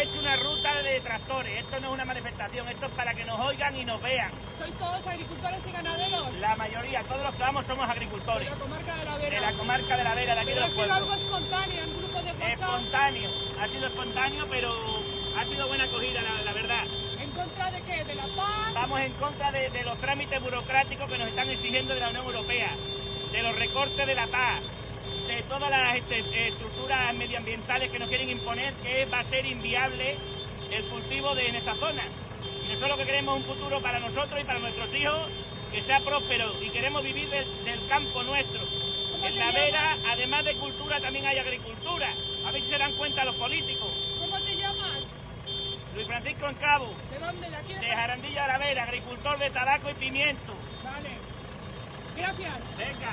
hecho una ruta de tractores. Esto no es una manifestación, esto es para que nos oigan y nos vean. ¿Sois todos agricultores y ganaderos? La mayoría, todos los que vamos somos agricultores. De la comarca de la Vera. De la comarca de la Vera, de aquí de los Ha sido algo pueblos. espontáneo, un grupo de WhatsApp. Espontáneo, ha sido espontáneo, pero ha sido buena acogida, la verdad. ¿En contra de qué? ¿De la paz? Vamos en contra de los trámites burocráticos que nos están exigiendo de la Unión Europea, de los recortes de la paz, de todas las estructuras medioambientales que nos quieren imponer, que va a ser inviable el cultivo en esta zona. Y nosotros lo que queremos es un futuro para nosotros y para nuestros hijos que sea próspero, y queremos vivir del campo nuestro. En la Vera, además de cultura, también hay agricultura. A ver si se dan cuenta los políticos. ¿Cómo te llamas? Luis Francisco Encabo, ¿De dónde? ¿De aquí? de Jarandilla de la Vera, agricultor de tabaco y pimiento. Vale. Gracias. Venga.